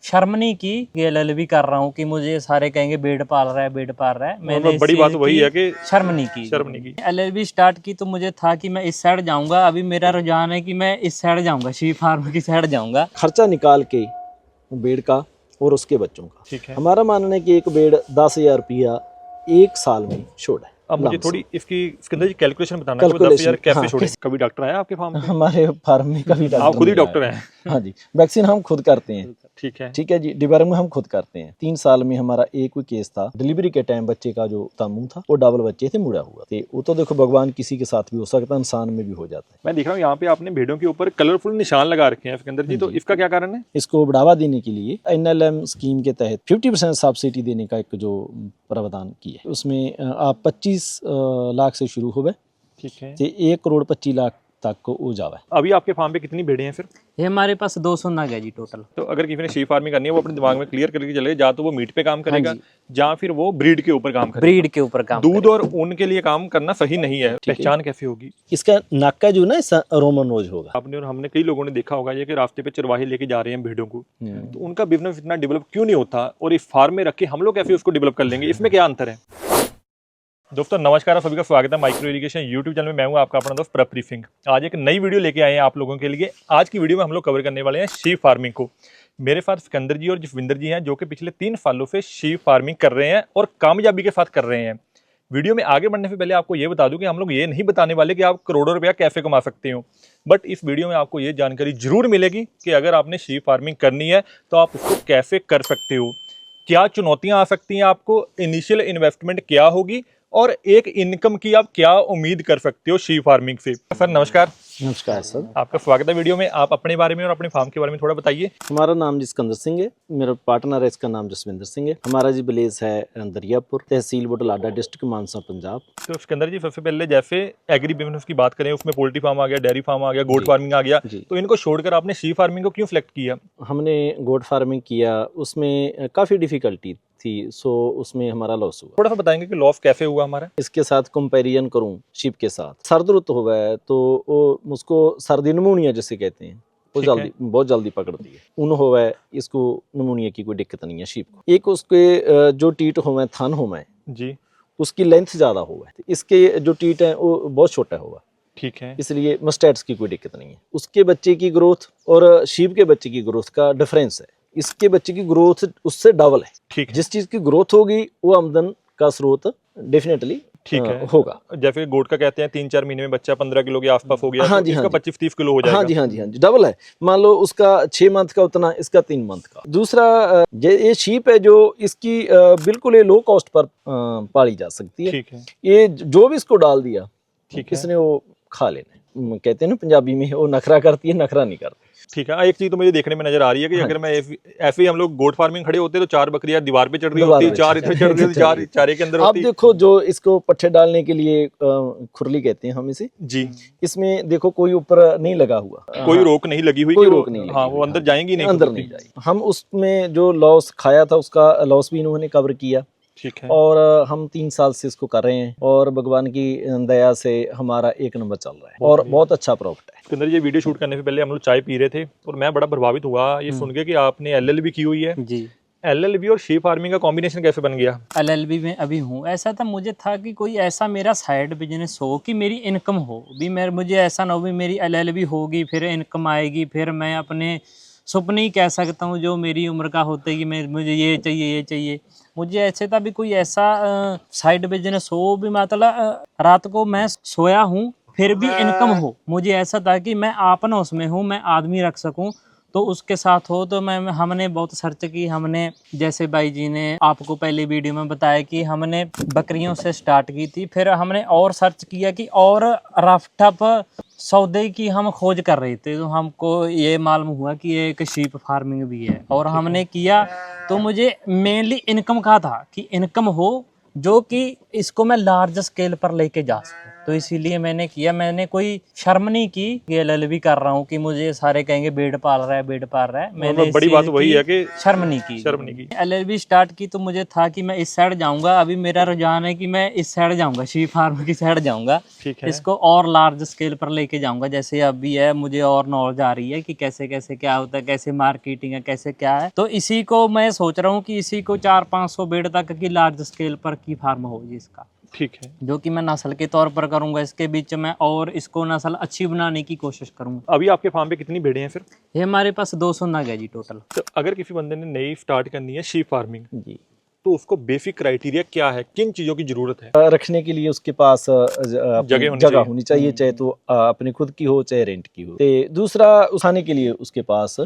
शर्म नहीं की कि एलएलबी कर रहा हूँ कि मुझे सारे कहेंगे भेड़ पाल रहा है, भेड़ पाल रहा है। मैंने बड़ी बात वही है कि शर्म नहीं की। एलएलबी स्टार्ट की तो मुझे था कि मैं इस साइड जाऊंगा। अभी मेरा रुझान है कि मैं इस साइड जाऊंगा, शी फार्म की साइड जाऊंगा। खर्चा निकाल के भेड़ का और उसके बच्चों का, ठीक है। हमारा मानना है कि एक भेड़ 10,000 रुपया एक साल में छोड़ा है। अब मुझे थोड़ी इसकी अंदर जी कैलकुलेशन बताना कि वो 10,000 कैलकुलेशन, कैसे हाँ, छोड़े। कभी डॉक्टर आया आपके फार्म पे? हमारे फार्म में कभी डॉक्टर आप खुद ही नहीं डॉक्टर आया। हैं? हाँ जी, वैक्सीन हम खुद करते हैं। ठीक है। ठीक है जी, डिबर्ग में हम खुद करते हैं। 3 साल में हमारा एक भी केस था। डिलीवरी के टाइम बच्चे का जो मुंह था वो डबल बच्चे थे, मुड़ा हुआ थे। वो तो देखो भगवान किसी के साथ भी हो सकता है, इंसान में भी हो जाता है। मैं देख रहा हूँ यहाँ पे आपने भेड़ों के ऊपर कलरफुल निशान लगा रखे हैं सिकंदर जी, तो इसका क्या कारण है? इसको बढ़ावा देने के लिए NLM स्कीम के तहत 50% सब्सिडी देने का एक जो प्रावधान किया है, उसमें आप 25 लाख से शुरू हो गए, ठीक है, 1,25,00,000 तक को हो जावा है। अभी आपके फार्म पे कितनी भेड़ें हैं फिर? ये हमारे पास 200 नाग है जी टोटल। तो अगर किसी ने शीप फार्मिंग करनी है वो अपने दिमाग में क्लियर करके चले, या तो वो मीट पे काम करेगा या फिर वो ब्रीड के ऊपर काम करेगा। ब्रीड के ऊपर काम। दूध और ऊन के लिए काम करना सही नहीं है। पहचान कैसे होगी इसका? नाक का जो ना रोमन नोज होगा। आपने और हमने कई लोगों ने देखा होगा ये कि रास्ते पे चरवाहे लेके जा रहे हैं भेड़ों को, तो उनका बिजनेस इतना डेवलप क्यों नहीं होता, और इस फार्म में रख के हम लोग कैसे उसको डेवलप कर लेंगे? इसमें क्या अंतर है? दोस्तों नमस्कार, आप सभी का स्वागत है माइक्रो इरिगेशन यूट्यूब चैनल में। मैं हूं आपका अपना दोस्त प्रप ब्रीफिंग। आज एक नई वीडियो लेके आए हैं आप लोगों के लिए। आज की वीडियो में हम लोग कवर करने वाले हैं शीप फार्मिंग को। मेरे साथ सिकंदर जी और जसविंदर जी हैं जो कि पिछले 3 सालों से शीप फार्मिंग कर रहे हैं और कामयाबी के साथ कर रहे हैं। वीडियो में आगे बढ़ने से पहले आपको ये बता दूं कि हम लोग ये नहीं बताने वाले कि आप करोड़ों रुपया कैसे कमा सकते हो, बट इस वीडियो में आपको ये जानकारी जरूर मिलेगी कि अगर आपने शीप फार्मिंग करनी है तो आप उसको कैसे कर सकते हो, क्या चुनौतियां आ सकती हैं आपको, इनिशियल इन्वेस्टमेंट क्या होगी, और एक इनकम की आप क्या उम्मीद कर सकते हो शीप फार्मिंग से। सर नमस्कार। नमस्कार सर, आपका स्वागत है वीडियो में। आप अपने बारे में और अपने फार्म के बारे में थोड़ा बताइए। हमारा नाम सिकंदर सिंह है, मेरा पार्टनर है, इसका नाम जसविंदर सिंह है। हमारा जी विलेज है दरियापुर, तहसील बुढलाडा, डिस्ट्रिक्ट मानसा, पंजाब। तो सिकंदर जी सबसे पहले जैसे एग्री बिजनेस की बात करें, उसमें पोल्ट्री फार्म आ गया, डेयरी फार्म आ गया, गोट फार्मिंग आ गया, तो इनको छोड़कर आपने शीप फार्मिंग को क्यों सिलेक्ट किया? हमने गोट फार्मिंग किया, उसमें काफ़ी डिफिकल्टी थी, सो उसमें हमारा लॉस हुआ। थोड़ा सा बताएंगे कि लॉस कैसे हुआ हमारा? इसके साथ कंपैरिजन करूं शीप के साथ, सर्द ऋतु हो गया है तो वो उसको सर्दी नमूनिया जैसे कहते हैं, वो जल्दी बहुत जल्दी पकड़ती है। ऊन हो गए, इसको नमूनिया की कोई दिक्कत नहीं है शीप को। एक उसके जो टीट हो गए, थन हो गए जी, उसकी लेंथ ज़्यादा हो गए, इसके जो टीट है वो बहुत छोटा होगा, ठीक है, इसलिए मस्टैट्स की कोई दिक्कत नहीं है। उसके बच्चे की ग्रोथ और शीप के बच्चे की ग्रोथ का डिफरेंस है। इसके बच्चे की ग्रोथ उससे डबल है। ठीक है। जिस चीज की ग्रोथ होगी वो आमदन का स्रोत डेफिनेटली ठीक है होगा। जैसे गोट का कहते हैं 3-4 महीने में बच्चा 15 किलो के आसपास हो गया, हाँ तो जी, इसका हाँ 25-30 किलो हो जाएगा। हाँ जी, हाँ जी, हाँ जी, डबल है। मान लो उसका 6 मंथ का उतना, इसका 3 मंथ का। दूसरा ये शीप है जो इसकी बिल्कुल ये लो कॉस्ट पर पाली जा सकती है। ठीक है, ये जो भी इसको डाल दिया, ठीक है, इसने वो खा लेना। कहते हैं ना पंजाबी में, वो नखरा करती है, नखरा नहीं करती। ठीक है। एक चीज तो मुझे देखने में नजर आ रही है कि अगर मैं ऐसे ही हम लोग गोट फार्मिंग खड़े होते तो 4 बकरियां दीवार पे चढ़ रही होती, 4 इधर चढ़ रही होती, 4 चारे के अंदर आप होती। देखो जो इसको पट्ठे डालने के लिए खुरली कहते हैं हम इसे जी, इसमें देखो कोई ऊपर नहीं लगा हुआ, कोई रोक नहीं लगी हुई, कोई रोक नहीं लगी। हाँ, वो अंदर जाएंगी नहीं, अंदर नहीं जाएगी। हम उसमें जो लॉस खाया था उसका लॉस भी इन्होंने कवर किया। ठीक है। और हम 3 साल से इसको कर रहे हैं और भगवान की दया से हमारा 1 नंबर चल रहा है और बहुत अच्छा प्रॉफिट है। सिकंदर, ये वीडियो शूट करने से पहले हम लोग चाय पी रहे थे और मैं बड़ा प्रभावित हुआ ये सुन के कि आपने LLB की हुई है। जी, LLB और शीप फार्मिंग का कॉम्बिनेशन कैसे बन गया? LLB में अभी हूँ। ऐसा था, मुझे था कि कोई ऐसा मेरा साइड बिजनेस हो कि मेरी इनकम हो भी। मुझे ऐसा ना हो भी मेरी LLB होगी फिर इनकम आएगी, फिर मैं अपने सपने ही कह सकता हूँ जो मेरी उम्र का होते कि मुझे ये चाहिए, ये चाहिए। मुझे ऐसे था भी कोई ऐसा साइड बिजनेस हो भी, मतलब रात को मैं सोया हूँ फिर भी इनकम हो। मुझे ऐसा था कि मैं आपन उसमें हूँ, मैं आदमी रख सकूँ तो उसके साथ हो। तो हमने बहुत सर्च की। हमने जैसे भाई जी ने आपको पहले वीडियो में बताया कि हमने बकरियों से स्टार्ट की थी, फिर हमने और सर्च किया कि और रफ टफ सौदे की हम खोज कर रहे थे, तो हमको ये मालूम हुआ कि ये एक शीप फार्मिंग भी है। और हमने किया तो मुझे मेनली इनकम का था कि इनकम हो जो कि इसको मैं लार्ज स्केल पर लेके जा सकूँ। तो इसीलिए मैंने किया। मैंने कोई शर्म नहीं की कि एलएलबी कर रहा हूँ कि मुझे सारे कहेंगे बेड पाल रहा है, बेड पाल रहा है। मैंने इस बड़ी चीज बात वही की है कि शर्म नहीं की। शर्म नहीं की। एलएलबी स्टार्ट की तो मुझे था कि मैं इस साइड जाऊंगा। अभी मेरा रुझान है कि मैं इस साइड जाऊंगा, शीप फार्म की साइड जाऊंगा। ठीक है। इसको और लार्ज स्केल पर लेके जाऊंगा। जैसे अभी है, मुझे और नॉलेज आ रही है कि कैसे कैसे क्या होता है, कैसे मार्केटिंग है, कैसे क्या है। तो इसी को मैं सोच रहा हूँ कि इसी को 400-500 बेड तक की लार्ज स्केल पर की फार्म होगी इसका, ठीक है। जो कि मैं नस्ल के तौर पर करूंगा इसके बीच में, और इसको नस्ल अच्छी बनाने की कोशिश करूंगा। अभी आपके फार्म पे कितनी भेड़ें हैं फिर? ये हमारे पास 200 नग है जी टोटल। तो अगर किसी बंदे ने नई स्टार्ट करनी है शीप फार्मिंग, जी। तो उसको बेसिक क्राइटेरिया क्या है, किन चीजों की जरूरत है? रखने के लिए उसके पास जगह जगह होनी चाहिए, चाहे तो अपनी खुद की हो चाहे रेंट की हो। ते दूसरा उठाने के लिए उसके पास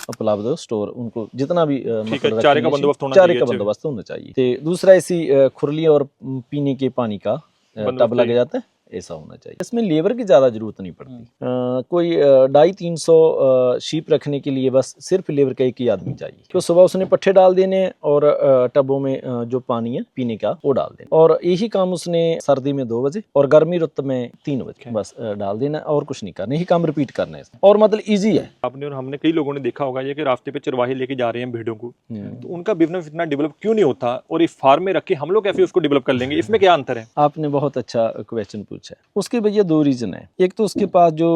उपलब्ध स्टोर, उनको जितना भी ठीक है, मतलब चारे का रखने बंदोबस्त होना चारे चाहिए, का अच्छा। बंदोबस्त होना चाहिए। ते दूसरा ऐसी खुरली और पीने के पानी का बंदोबस्त टब लग चाहिए। जाता है, ऐसा होना चाहिए। इसमें लेबर की ज्यादा जरूरत नहीं पड़ती। कोई 250-300 शीप रखने के लिए बस सिर्फ लेबर का एक ही आदमी चाहिए। तो सुबह उसने पट्ठे डाल देने और टबों में जो पानी है पीने का वो डाल देना, और यही काम उसने सर्दी में 2 बजे और गर्मी रुत में 3 बजे बस डाल देना, और कुछ नहीं करना। यही काम रिपीट करना है, और मतलब ईजी है। आपने और हमने कई लोगों ने देखा होगा ये कि रास्ते पे चरवाहे लेके जा रहे हैं भेड़ों को, तो उनका बिजनेस इतना डेवलप क्यों नहीं होता, और इस फार्म में रख के हम लोग कैसे उसको डेवलप कर लेंगे, इसमें क्या अंतर है? आपने बहुत अच्छा क्वेश्चन पूछा है। उसके भैया 2 रीजन है। एक तो उसके पास जो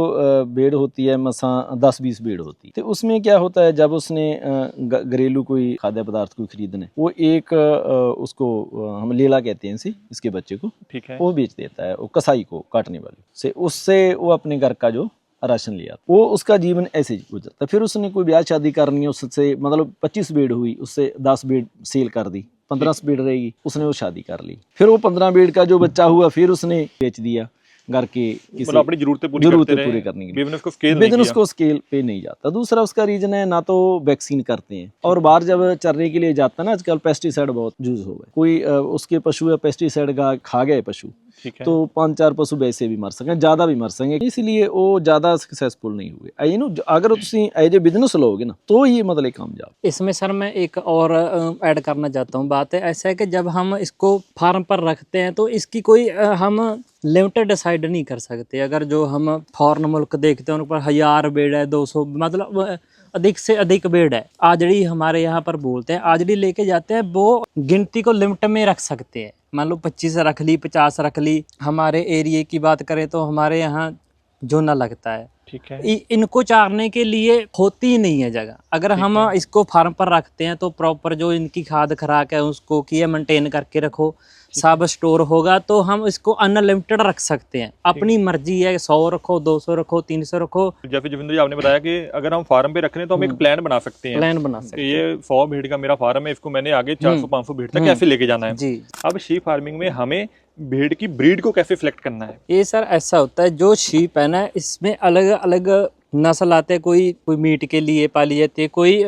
भेड़ होती है, मसा 10-20 भेड़ होती है, तो उसमें क्या होता है, जब उसने घरेलू कोई खाद्य पदार्थ को खरीदने, वो एक उसको हम लेला कहते हैं इसके बच्चे को, ठीक है। वो बेच देता है, वो कसाई को, काटने वाले से, उससे वो अपने घर का जो राशन लिया, वो उसका जीवन ऐसे ही गुजरता है। फिर उसने कोई ब्याह शादी करनी है, उससे मतलब 25 बेड़ हुई, उससे 10 बेड़ सेल कर दी, 15 बेड़ रहेगी, उसने वो शादी कर ली। फिर वो 15 बेड़ का जो बच्चा हुआ फिर उसने बेच दिया घर के किसी मतलब अपनी जरूरतें पूरी करने के लिए। बिजनेस को स्केल बिजनेस को स्केल पे नहीं जाता। दूसरा उसका रीजन है, ना तो वैक्सीन करते हैं, और बाहर जब चरने के लिए जाता है ना, आजकल पेस्टिसाइड बहुत यूज हो गए। कोई उसके पशु या पेस्टिसाइड का खा गए पशु, तो 5-4 पशु वैसे भी मर सकें, ज्यादा भी मर सकेंगे, इसलिए वो ज्यादा सक्सेसफुल नहीं हुए। यू नो, अगर तुम एज ए बिजनेस लोगे ना, तो ये मतलब कामयाब। इसमें सर मैं एक और ऐड करना चाहता हूँ। बात है ऐसा है कि जब हम इसको फार्म पर रखते हैं तो इसकी कोई हम लिमिटेड डिसाइड नहीं कर सकते। अगर जो हम फॉरेन मुल्क देखते हैं उन पर 1000 बेड है, 200, मतलब अधिक से अधिक बेड है। आजड़ी हमारे यहाँ पर बोलते हैं, आजड़ी लेके जाते हैं, वो गिनती को लिमिट में रख सकते हैं। मान लो 25 रख ली, 50 रख ली। हमारे एरिया की बात करें तो हमारे यहाँ जोना लगता है, ठीक है। इनको चारने के लिए होती ही नहीं है जगह। अगर हम इसको फार्म पर रखते हैं तो प्रॉपर जो इनकी खाद खुराक है उसको किए मेंटेन करके रखो, सब स्टोर होगा, तो हम इसको अनलिमिटेड रख सकते हैं। अपनी मर्जी है, 100 रखो, 200 रखो, 300 रखो। जैसे जविंदर जी आपने बताया कि अगर हम फार्म पे रख रहे हैं तो हम एक प्लान बना सकते हैं, प्लान बना सकते कि ये 100 भेड़ का मेरा फार्म है, इसको मैंने आगे 400-500 भेड़ तक कैसे लेके जाना है। जी। अब शीप फार्मिंग में हमें भेड़ की ब्रीड को कैसे सिलेक्ट करना है? ये सर ऐसा होता है, जो शीप है ना, इसमें अलग अलग नस्ल आते हैं। कोई मीट के लिए पाली जाती है, कोई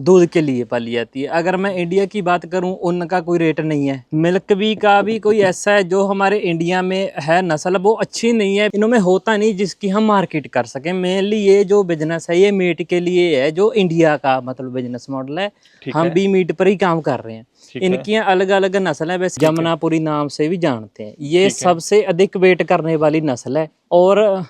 दूध के लिए पाली जाती है। अगर मैं इंडिया की बात करूं, उनका कोई रेट नहीं है। मिल्क बी का भी कोई ऐसा है जो हमारे इंडिया में है नस्ल, वो अच्छी नहीं है, इनमें होता नहीं जिसकी हम मार्केट कर सकें। मेनली ये जो बिजनेस है ये मीट के लिए है, जो इंडिया का मतलब बिजनेस मॉडल है। हम भी मीट पर ही काम कर रहे हैं। इनकी अलग अलग नस्ल है, वैसे जमुनापुरी नाम से भी जानते हैं। ये सबसे अधिक वेट करने वाली नस्ल है, और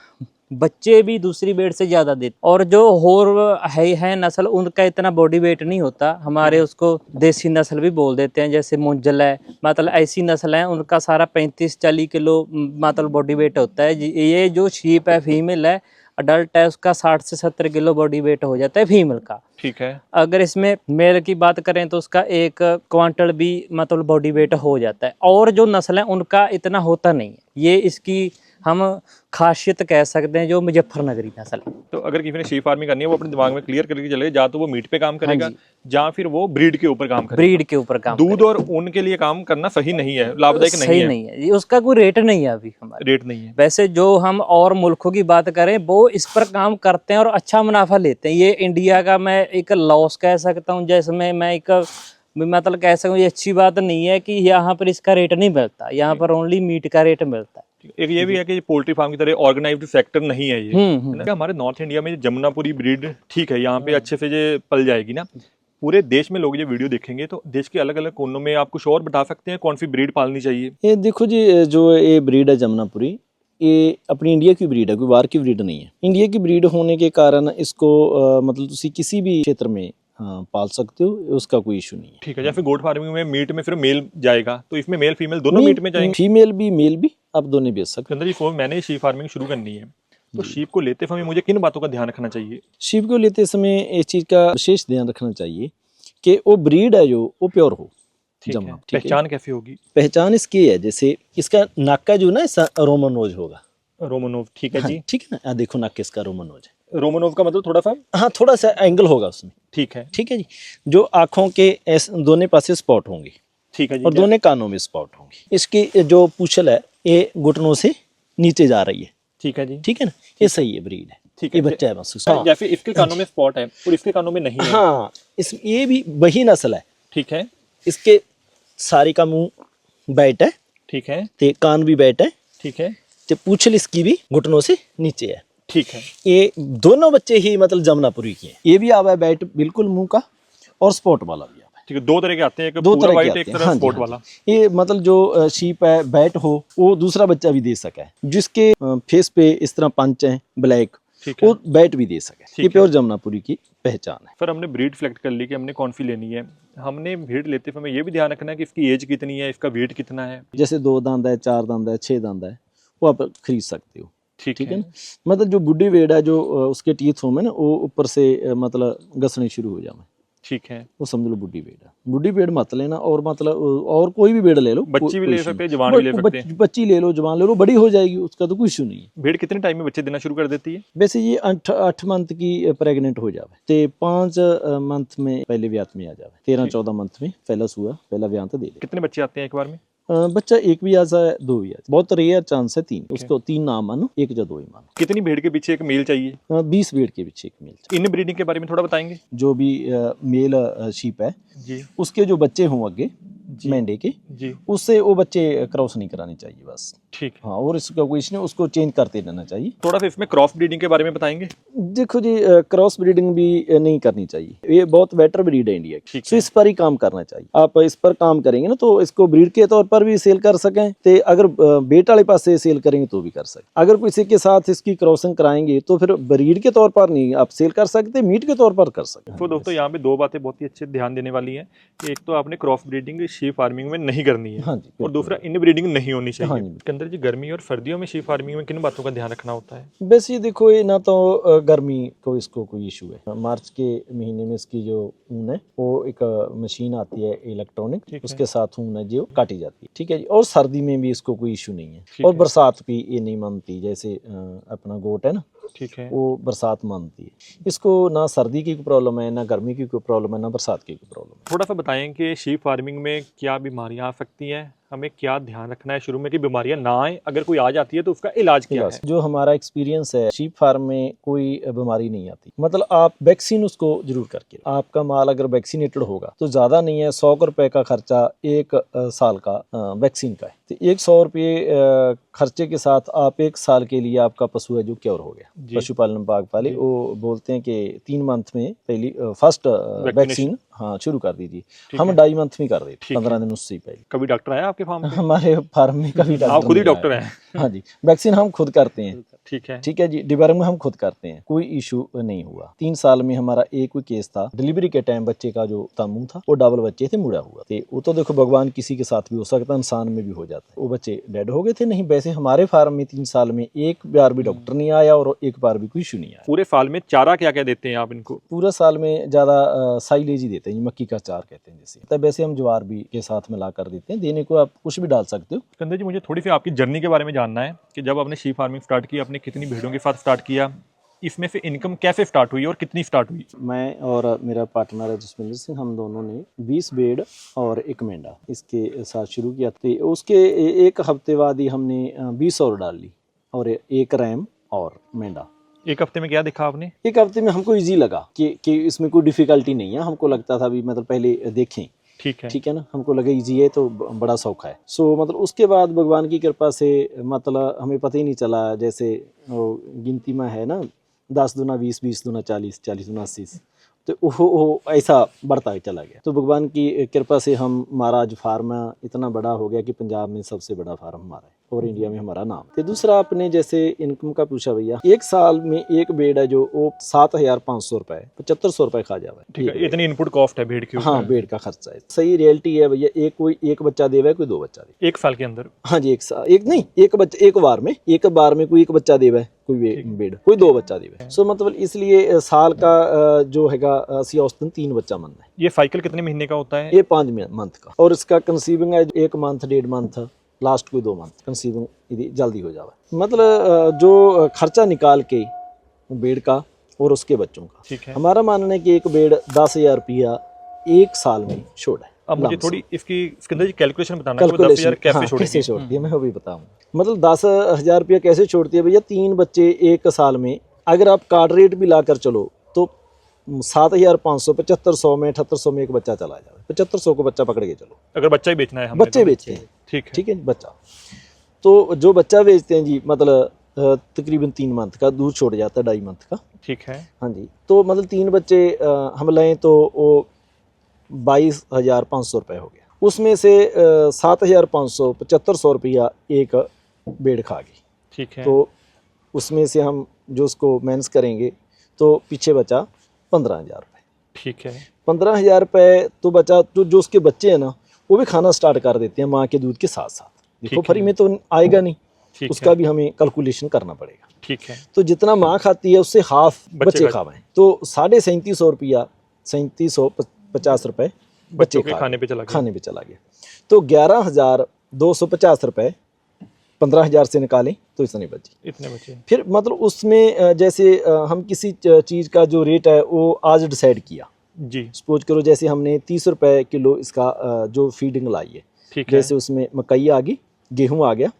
बच्चे भी दूसरी बेड से ज्यादा देते। और जो होर है नस्ल, उनका इतना बॉडी वेट नहीं होता। हमारे उसको देसी नस्ल भी बोल देते हैं, जैसे मुंजल है, मतलब ऐसी नस्ल है, उनका सारा 35-40 किलो मतलब बॉडी वेट होता है। ये जो शीप है फीमेल है, अडल्ट है, उसका 60 से 70 किलो बॉडी वेट हो जाता है फीमेल का। ठीक है। अगर इसमें मेल की बात करें तो उसका 1 क्वांटल भी मतलब बॉडी वेट हो जाता है। और जो नस्ल है उनका इतना होता नहीं है। ये इसकी हम खासियत कह सकते हैं, जो मुजफ्फरनगरी नस्ल है। तो अगर किसी ने शीप फार्मिंग करनी है, वो अपने दिमाग में क्लियर करके चले, या तो वो मीट पे काम करेगा, या फिर वो ब्रीड के ऊपर काम करेगा। ब्रीड के ऊपर काम, दूध और ऊन के लिए काम करना सही नहीं है, लाभदायक सही नहीं है। ये उसका कोई रेट नहीं है अभी हमारे, रेट नहीं है। वैसे जो हम और मुल्कों की बात करें वो इस पर काम करते हैं और अच्छा मुनाफा लेते हैं। ये इंडिया का मैं एक लॉस कह सकता हूँ, जिसमें मैं एक मतलब कह सकूँ, ये अच्छी बात नहीं है कि यहाँ पर इसका रेट नहीं मिलता। यहाँ पर ओनली मीट का रेट मिलता है। एक ये भी है कि पोल्ट्री फार्म की तरह ऑर्गेनाइज्ड सेक्टर नहीं है ये। हमारे नॉर्थ इंडिया में जमुनापुरी ब्रीड ठीक है, यहाँ पे अच्छे से ये पल जाएगी ना। पूरे देश में लोग ये वीडियो देखेंगे तो देश के अलग अलग कोनों में आप कुछ और बता सकते हैं कौन सी ब्रीड पालनी चाहिए? ये देखो जी, जो ये ब्रीड है जमुनापुरी, ये अपनी इंडिया की ब्रीड है, कोई बाहर की ब्रीड नहीं है। इंडिया की ब्रीड होने के कारण इसको मतलब तुसी किसी भी क्षेत्र में पाल सकते हो, उसका कोई इशू नहीं है। ठीक है, जैसे गोट फार्मिंग में मीट में फिर मेल जाएगा, तो इसमें मेल फीमेल दोनों मीट में जाएंगे? फीमेल भी मेल भी आप दोनों बेच सकते सिकंदर जी, मैंने शीप फार्मिंग शुरू करनी है, तो शीप को लेते समय मुझे किन बातों का ध्यान रखना चाहिए? हो। शीप को लेते समय इस चीज़ का विशेष ध्यान रखना चाहिए कि वो ब्रीड है जो वो प्योर हो। ठीक है, जमुना, ठीक है। पहचान कैसे होगी? पहचान इसकी है, जैसे इसका नाक का जो ना रोमन नोज होगा। रोमनोव, ठीक है हाँ, जी। ठीक है ना, देखो नाक इसका रोमन नोज है। रोमनोव का मतलब थोड़ा सा, हाँ, थोड़ा सा एंगल होगा उसमें। ठीक है, ठीक है जी। जो आँखों के दोनों पासे स्पॉट होंगे ठीक है जी। और दोनों कानों में स्पॉट होंगे। इसकी जो पूंछल है ये घुटनों से नीचे जा रही है। ठीक है जी। ठीक है ना, ये सही है ब्रीड है। ठीक ये है, बच्चा है बस उसका। हाँ, जैसे इसके कानों में स्पॉट है और इसके कानों में नहीं है। हाँ, ये भी वही नस्ल है। ठीक है, इसके सारी का मुंह बैठ है, ठीक है, ते कान भी बैठ है, ठीक है, ते पूंछल इसकी भी घुटनों से नीचे है। ठीक है। ये दोनों बच्चे ही मतलब जमुनापुरी के हैं। ये भी आवा है बैठ बिल्कुल मुंह का, और स्पॉट वाला भी आवा है। ठीक है, दो तरह के आते हैं, एक दो पूरा तरह के वाइट, आते एक हैं। तरह हाँ जी, स्पॉट हाँ वाला। जी। ये मतलब जो शीप है बैट हो वो दूसरा बच्चा भी दे सका है, जिसके फेस पे इस तरह पंच है ब्लैक, ठीक है, वो बैट भी दे सके। ये है। प्योर जमुनापुरी की पहचान है। फिर हमने ब्रीड सेलेक्ट कर ली कि हमने कौन सी लेनी है। हमने ब्रीड लेते समय ये भी ध्यान रखना है कि इसकी एज कितनी है, इसका वेट कितना है। जैसे 2 दांत है, 4 दांत है, 6 दांत है, वो आप खरीद सकते हो। ठीक ठीक है है ना। मतलब जो बुढ़ी वेड़ है, जो उसके टीथ होंगे ना, वो ऊपर से मतलब घसने शुरू हो जाए, ठीक है। वो समझ लो बुढ़ी बेड़ है। बुढ़ी बेड़ मत लेना, और मतलब और कोई भी बेड़ ले लो। बच्ची भी ले सकते हैं, जवान भी ले सकते हैं। बच्ची ले लो, जवान ले लो, बड़ी हो जाएगी, उसका तो कोई इशू नहीं है। भेड़ कितने टाइम में बच्चे देना शुरू कर देती है? वैसे ये 8 मंथ की प्रेग्नेंट हो जावे, ते 5 मंथ में पहले ब्यात में आ जावे। 13-14 मंथ में पहला सुआ, पहला ब्यात दे ले। कितने बच्चे आते हैं एक बार में? बच्चा एक भी आ जाए, 2 भी आ जाए, बहुत रेयर चांस है 3। उसको 3 ना मानो, 1 या 2 ही मानो। कितनी भेड़ के पीछे एक मेल चाहिए? 20 भेड़ के पीछे एक मेल चाहिए। इन ब्रीडिंग के बारे में थोड़ा बताएंगे जो भी मेल शीप है जी। उसके जो बच्चे हों आगे मेंढे के, जी, उससे वो बच्चे क्रॉस नहीं कराने चाहिए बस। ठीक है। हाँ, और इसका कोई इसने उसको चेंज करते रहना चाहिए। थोड़ा सा इसमें क्रॉस ब्रीडिंग के बारे में बताएंगे? देखो जी, क्रॉस ब्रीडिंग भी नहीं करनी चाहिए। ये बहुत बेटर ब्रीड है इंडिया की, ठीक तो है। इस पर ही काम करना चाहिए। आप इस पर काम करेंगे ना तो इसको ब्रीड के तौर पर भी सेल कर सकें, तो अगर बेट वाले पास से सेल करेंगे तो भी कर सकें। अगर किसी के साथ इसकी क्रॉसिंग कराएंगे तो फिर ब्रीड के तौर पर नहीं आप सेल कर सकते, मीट के तौर पर कर सकते। तो दोस्तों यहाँ पे 2 बातें बहुत ही अच्छे ध्यान देने वाली हैं। एक तो आपने क्रॉस ब्रीडिंग शीप फार्मिंग में नहीं करनी है, हाँ जी, और बिल्कुल। दूसरा इन ब्रीडिंग नहीं होनी हाँ चाहिए। जी। इसके अंदर जी गर्मी और सर्दियों में शीप फार्मिंग में किन बातों का ध्यान रखना होता है? वैसे ये देखो, ये ना तो गर्मी को इसको कोई इशू है। मार्च के महीने में इसकी जो ऊन है वो एक मशीन आती है इलेक्ट्रॉनिक, ठीक है। उसके साथ ऊन है जो काटी जाती है। ठीक है जी। और सर्दी में भी इसको कोई इशू नहीं है, ठीक और है। बरसात भी ये नहीं मानती। जैसे अपना गोट है ना, ठीक है। वो बरसात मानती है। इसको ना सर्दी की कोई प्रॉब्लम है, ना गर्मी की कोई प्रॉब्लम है, ना बरसात की कोई प्रॉब्लम है। थोड़ा सा बताएं कि शीप फार्मिंग में क्या बीमारियां आ सकती हैं, हमें क्या ध्यान रखना है शुरू में कि बीमारियां ना आए, अगर कोई आ जाती है तो उसका इलाज क्या है? जो हमारा एक्सपीरियंस है, शीप फार्म में कोई बीमारी नहीं आती। मतलब आप वैक्सीन उसको जरूर करके, आपका माल अगर वैक्सीनेटेड होगा तो ज्यादा नहीं है, 100 रुपए का खर्चा 1 साल का वैक्सीन का है। तो 100 रुपये खर्चे के साथ आप 1 साल के लिए आपका पशु है जो क्योर हो गया। जी। पशुपालन विभाग वाले वो बोलते हैं कि 3 मंथ में पहली फर्स्ट वैक्सीन हाँ शुरू कर दीजिए। हम 2.5 मंथ में कर देते, 15 दिन उससे ही पहले। कभी डॉक्टर आया आपके फार्म पे? हमारे फार्म में कभी आप खुद ही नहीं डॉक्टर आया। हैं? हाँ जी, वैक्सीन हम खुद करते हैं। ठीक है। ठीक है जी, डिबर्ग में हम खुद करते हैं, कोई इशू नहीं हुआ। 3 साल में हमारा एक कोई केस था, डिलीवरी के टाइम बच्चे का जो मुंह था वो डबल बच्चे थे, मुड़ा हुआ थे। वो तो देखो भगवान किसी के साथ भी हो सकता है, इंसान में भी हो जाता है। वो बच्चे डेड हो गए थे। नहीं, वैसे हमारे फार्म में 3 साल में एक बार भी डॉक्टर नहीं आया और एक बार भी कोई इशू नहीं आया। पूरे साल में चारा क्या क्या देते हैं आप इनको? पूरा साल में ज्यादा साइलेज ही देते हैं, मक्की का चार कहते हैं जैसे। तब वैसे हम ज्वार भी के साथ मिला कर देते हैं, देने को आप कुछ भी डाल सकते हो। सिकंदर जी, मुझे थोड़ी सी आपकी जर्नी के बारे में जानना है कि जब आपने शीप फार्मिंग स्टार्ट की, आपने कितनी भेड़ों के साथ स्टार्ट किया, इसमें से इनकम कैसे स्टार्ट हुई और कितनी स्टार्ट हुई? मैं और मेरा पार्टनर है जसमिंदर सिंह, हम दोनों ने 20 भेड़ और 1 मेंढा इसके साथ शुरू किया। तो उसके 1 हफ्ते बाद ही हमने 20 और डाल ली, और 1 रैम और मेंढा। 1 हफ्ते में क्या देखा आपने? 1 हफ्ते में हमको इजी लगा कि इसमें कोई डिफिकल्टी नहीं है। हमको लगता था भी मतलब पहले देखें, ठीक है। ठीक है ना, हमको लगा इजी है तो बड़ा सौखा है। सो मतलब उसके बाद भगवान की कृपा से मतलब हमें पता ही नहीं चला। जैसे गिनती में है ना, 10 दूना 20, 20 दूना 40, 40 दूना 80, तो वो ऐसा बढ़ता ही चला गया। तो भगवान की कृपा से हमारा आज फार्म इतना बड़ा हो गया कि पंजाब में सबसे बड़ा फार्म हमारा है और इंडिया में हमारा नाम। तो दूसरा आपने जैसे इनकम का पूछा भैया, एक साल में एक भेड़ है जो वो 7,500 रुपए 7,500 रुपए खा जावे। ठीक है, इतनी इनपुट कॉस्ट है भेड़ की। हाँ, भेड़ का खर्चा है। सही रियलिटी है भैया, एक बच्चा देवे, कोई 2 बच्चा दे। एक साल के अंदर? हाँ जी, एक बच्चा एक बार में कोई एक बच्चा देवे, कोई भेड़ कोई 2 बच्चा देवे। सो मतलब इसलिए साल का जो हैगा औसतन 3 बच्चा मन है। ये साइकिल कितने महीने का होता है? ये 5 मंथ का, और इसका कंसीविंग है 1 मंथ 1.5 मंथ, लास्ट कोई 2 मंथ कंसीविंग यदि जल्दी हो जावे। मतलब जो खर्चा निकाल के भेड़ का और उसके बच्चों का, ठीक है, हमारा मानना है कि एक भेड़ 10,000 रुपया एक साल में छोड़ है। अब मुझे थोड़ी इसकी सिकंदर जी कैलकुलेशन बताना, कैलकुलेशन 10,000 कैसे छोड़ेगी? कैसे छोड़ती है, मैं वो भी बताऊंगा। मतलब 10,000 रुपया कैसे छोड़ती है भैया, 3 बच्चे एक साल में, अगर आप कार्ड रेट भी लाकर चलो तो 7,500 7500 में 7800 में एक बच्चा चला जाए। 7500 को बच्चा पकड़ के चलो, अगर बच्चा ही बेचना है हमने बच्चे बेचते हैं। ठीक है, ठीक है, बच्चा तो जो बच्चा बेचते हैं जी, मतलब तकरीबन 3 मंथ का दूध छोड़ जाता है, 2.5 मंथ का। ठीक है, हाँ जी। तो मतलब 3 बच्चे हम लें तो वो 22,500 रुपये हो गया। उसमें से 7,500 7500 रुपया एक भेड़ खा गई। ठीक है, तो उसमें से हम जो उसको माइनस करेंगे तो पीछे बचा 15,000 रुपये। ठीक है, 15,000 रुपये तो बचा। तो जो उसके बच्चे हैं ना, वो भी खाना स्टार्ट कर देते हैं माँ के दूध के साथ साथ। देखो फ्री में तो आएगा नहीं, उसका भी हमें कैलकुलेशन करना पड़ेगा। ठीक है, तो जितना माँ खाती है उससे हाफ बच्चे खावें, तो 3,750 रुपया 3,750 रुपये बच्चे खाने पे चला गया। तो 11,250 रुपये 15,000 से निकालें तो इतने बचे। फिर मतलब उसमें जैसे हम किसी चीज़ का जो रेट है वो आज डिसाइड किया जी। सपोज करो जैसे हमने 30 रुपये किलो इसका जो फीडिंग लाई है, ठीक है। जैसे उसमें मकई आ गई, गेहूँ आ गया,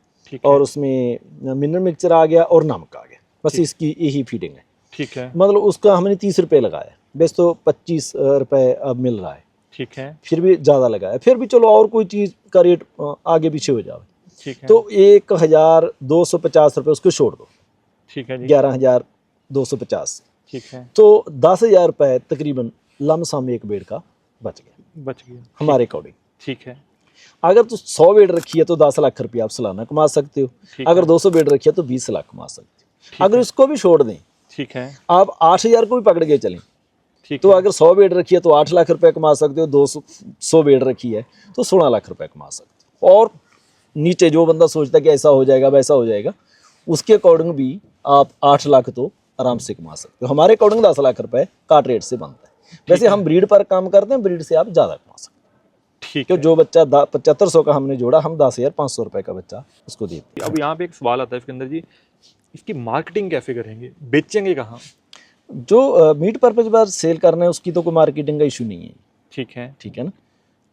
और उसमें मिनरल मिक्सचर आ गया और नमक आ गया, बस इसकी यही फीडिंग है। ठीक है, मतलब उसका हमने 30 रुपये लगाया, बस तो 25 रुपये अब मिल रहा है। ठीक है, फिर भी ज़्यादा लगाया, फिर भी चलो और कोई चीज़ का रेट आगे पीछे हो जाए, ठीक है, तो 1,250 रुपये उसको छोड़ दो। ठीक है, 11,250। ठीक है, तो 10,000 रुपये तकरीबन लमसम एक भेड़ का बच गया हमारे अकॉर्डिंग। ठीक है, अगर तो 100 भेड़ रखी है तो 10 लाख रुपया आप सालाना कमा सकते हो, अगर 200 भेड़ रखी है तो 20 लाख कमा सकते हो। अगर इसको भी छोड़ दें, ठीक है, आप 8,000 को भी पकड़ के चलें, तो अगर 100 भेड़ रखी है तो 8 लाख रुपए कमा सकते हो, 200 भेड़ रखी है तो 16 लाख रुपए कमा सकते हो। और नीचे जो बंदा सोचता है कि ऐसा हो जाएगा वैसा हो जाएगा, उसके अकॉर्डिंग भी आप 8 लाख तो आराम से कमा सकते हो। हमारे अकॉर्डिंग 10 लाख रुपए काट रेट से बनता है। वैसे हम ब्रीड पर काम करते हैं, ब्रीड से आप ज़्यादा कमा सकते हैं। ठीक है, जो बच्चा 7500 का हमने जोड़ा, हम 10,500 रुपए का बच्चा उसको देते हैं। अब यहाँ पे एक सवाल आता है सिकंदर जी, इसकी मार्केटिंग कैसे करेंगे, बेचेंगे कहाँ? जो मीट पर्पज पर सेल करना है उसकी तो कोई मार्केटिंग का इशू नहीं है। ठीक है ना,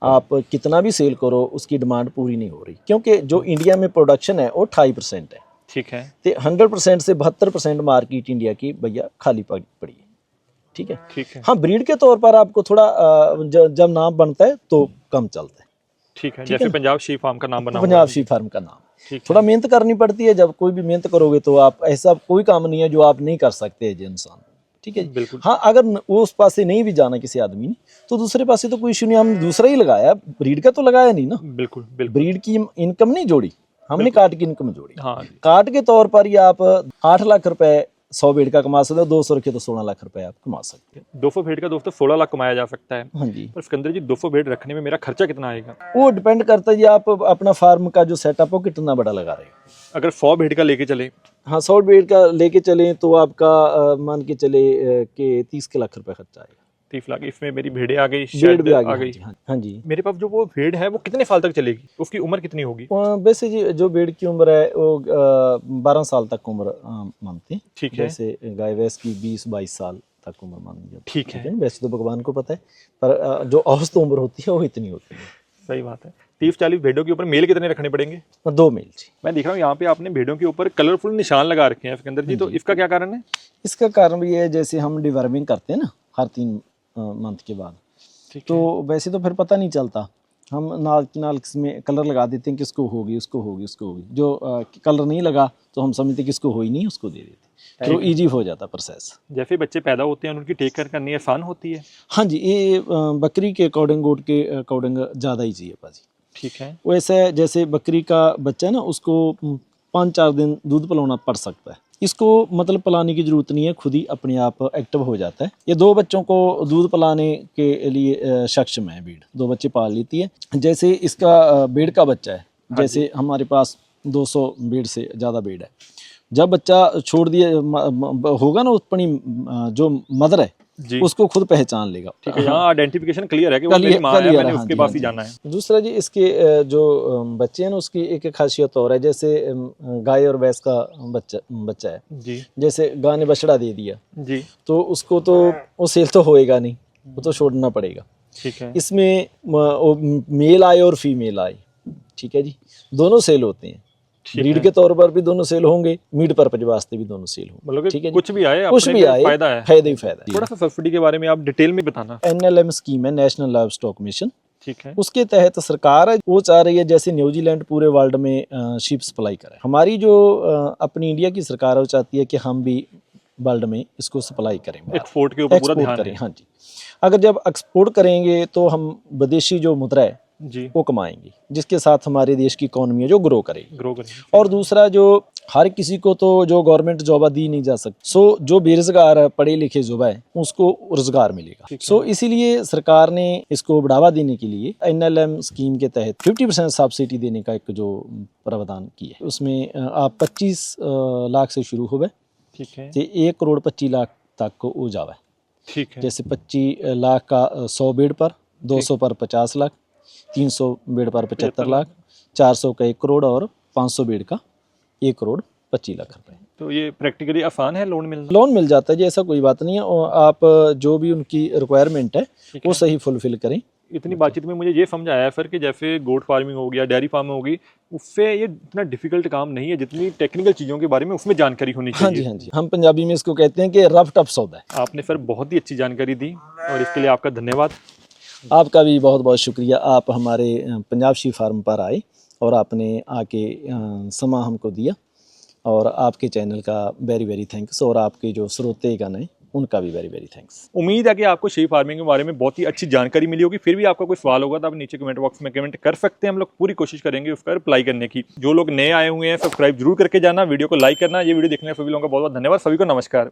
आप कितना भी सेल करो उसकी डिमांड पूरी नहीं हो रही, क्योंकि जो इंडिया में प्रोडक्शन है वो 2.5% है। ठीक है, तो 100% से 72% मार्केट इंडिया की भैया खाली पड़ी है। ठीक है, हाँ ब्रीड के तौर पर आपको थोड़ा जब नाम बनता है तो कम चलता है। ठीक है, जैसे पंजाब शीप फार्म का नाम बना, पंजाब शीप फार्म का नाम, थोड़ा मेहनत करनी पड़ती है। जब कोई भी मेहनत करोगे तो आप, ऐसा कोई काम नहीं है जो आप नहीं कर सकते है इंसान। ठीक है, बिल्कुल। हाँ, अगर वो उस पास से नहीं भी जाना किसी आदमी ने तो दूसरे पास से तो कोई इशू नहीं, हमने दूसरा ही लगाया, ब्रीड का तो लगाया नहीं ना। बिल्कुल, ब्रीड की इनकम नहीं जोड़ी हमने, काट की इनकम जोड़ी। हाँ, काट के तौर पर ही आप 8 लाख रुपए 100 भेड़ का कमा सकते हो, 200 रखे तो 16 लाख रुपए आप कमा सकते हो। 200 भेड़ का दोस्तों 16 लाख कमाया जा सकता है। हाँ जी। पर सिकंदर जी 200 भेड़ रखने में मेरा खर्चा कितना आएगा? वो डिपेंड करता है जी, आप अपना फार्म का जो सेटअप हो कितना बड़ा लगा रहे हो। अगर 100 भेड़ का लेके चले, हाँ 100 भेड़ का लेके चले तो आपका मान के चले कि 30 लाख रुपए खर्चा आएगा। 30 लाख, इसमें मेरी भेड़ें आ गई, भेड़ भी आ गई। हाँ जी। मेरे पास जो वो भेड़ है वो कितने साल तक चलेगी, उसकी उम्र कितनी होगी? वैसे जी जो भेड़ की उम्र है वो 12 साल तक उम्र मानते हैं। ठीक है, जैसे गाय भैंस की 20-22 साल तक उम्र मानी जाती है। ठीक है, वैसे तो भगवान को पता है, पर जो औसत उम्र होती है वो इतनी होती है। सही बात है। 30-40 भेड़ों के ऊपर मेल कितने रखने पड़ेंगे? 2 मेल जी। मैं देख रहा हूँ यहाँ पे आपने भेड़ों के ऊपर कलरफुल निशान लगा रखे हैं सिकंदर जी, तो इसका क्या कारण है? इसका कारण भी है, जैसे हम डिवर्मिंग करते हैं ना हर 3 मंथ के बाद, तो वैसे तो फिर पता नहीं चलता, हम नाल में कलर लगा देते हैं, किसको होगी उसको होगी उसको होगी। जो कलर नहीं लगा तो हम समझते किसको हो ही नहीं, उसको दे देते। तो ईजी हो जाता प्रोसेस। जैसे बच्चे पैदा होते हैं उनकी टेक केयर करनी आसान होती है? हाँ जी, ये बकरी के अकॉर्डिंग, गोट के अकॉर्डिंग ज़्यादा ईजी है पाजी। ठीक है। वैसे जैसे बकरी का बच्चा है ना, उसको 5-4 दिन दूध पिलाना पड़ सकता है। इसको मतलब पिलाने की ज़रूरत नहीं है, खुद ही अपने आप एक्टिव हो जाता है। ये 2 बच्चों को दूध पिलाने के लिए सक्षम है ब्रीड, 2 बच्चे पाल लेती है। जैसे इसका ब्रीड का बच्चा है, जैसे हमारे पास 200 ब्रीड से ज़्यादा ब्रीड है। जब बच्चा छोड़ दिया होगा ना, अपनी जो मदर है जी। उसको खुद पहचान लेगा। ठीक है, यहाँ आइडेंटिफिकेशन क्लियर है कि वो मेरी माँ है, मैंने उसके पास ही जाना है। दूसरा जी, इसके जो बच्चे हैं ना, उसकी एक खासियत और है। जैसे गाय और भैंस का बच्चा है जी। जैसे गाय ने बछड़ा दे दिया जी। तो उसको तो वो सेल तो होएगा नहीं, वो तो छोड़ना पड़ेगा। ठीक है। इसमें मेल आए और फीमेल आए, ठीक है जी, दोनों सेल होते हैं। ब्रीड के तौर पर भी दोनों सेल होंगे, मीट पर्पज वास्ते भी दोनों सेल होंगे। मतलब ठीक है, कुछ भी आए, कुछ भी आए, फायदा है, फायदा ही फायदा। थोड़ा सा सब्सिडी के बारे में आप डिटेल में बताना। NLM स्कीम है, नेशनल लाइव स्टॉक मिशन। ठीक है। उसके तहत सरकार है वो चाह रही है जैसे न्यूजीलैंड पूरे वर्ल्ड में शीप सप्लाई करे। हमारी जो अपनी इंडिया की सरकार है वो चाहती है कि हम भी वर्ल्ड में इसको सप्लाई करें, एक्सपोर्ट के ऊपर पूरा ध्यान करें। है। हाँ जी, अगर जब एक्सपोर्ट करेंगे तो हम विदेशी जो मुद्रा है जी वो कमाएंगे, जिसके साथ हमारे देश की इकोनॉमी है जो ग्रो करेगी। और दूसरा, जो हर किसी को तो जो गवर्नमेंट जॉब दी नहीं जा सकती, सो जो बेरोजगार है, पढ़े लिखे युवा है, उसको रोजगार मिलेगा। सो इसीलिए सरकार ने इसको बढ़ावा देने के लिए NLM स्कीम के तहत 50% सब्सिडी देने का एक जो प्रावधान किया है, उसमें आप 25 लाख से शुरू हो गए, ठीक है, 1 करोड़ 25 लाख तक को हो जावे। ठीक है। जैसे 25 लाख का 100 बेड पर, 200 पर 50 लाख, 300 बेड पर 75 लाख, 400 का 1 करोड़ और 500 बेड का 1 करोड़ 25 लाख रुपए। तो ये प्रैक्टिकली आसान है लोन मिलना? लोन मिल जाता है जी, ऐसा कोई बात नहीं है। और आप जो भी उनकी रिक्वायरमेंट है वो सही फुलफिल करें। इतनी बातचीत में मुझे ये समझ आया सर कि जैसे गोट फार्मिंग हो गया, डेयरी फार्म होगी, उससे ये इतना डिफिकल्ट काम नहीं है जितनी टेक्निकल चीज़ों के बारे में उसमें जानकारी होनी चाहिए। हाँ जी, हाँ जी, हम पंजाबी में इसको कहते हैं कि रफ टफ सौदा है। आपने सर बहुत ही अच्छी जानकारी दी और इसके लिए आपका धन्यवाद। आपका भी बहुत बहुत शुक्रिया, आप हमारे पंजाब शीप फार्म पर आए और आपने आके समा हमको दिया, और आपके चैनल का वेरी वेरी थैंक्स, और आपके जो श्रोतेगण हैं उनका भी वेरी वेरी थैंक्स। उम्मीद है कि आपको शीप फार्मिंग के बारे में बहुत ही अच्छी जानकारी मिली होगी। फिर भी आपका कोई सवाल होगा तो आप नीचे कमेंट बॉक्स में कमेंट कर सकते हैं, हम लोग पूरी कोशिश करेंगे उसका रिप्लाई करने की। जो लोग नए आए हुए हैं सब्सक्राइब जरूर करके जाना, वीडियो को लाइक करना। ये वीडियो देखने सभी लोगों का बहुत बहुत धन्यवाद। सभी को नमस्कार।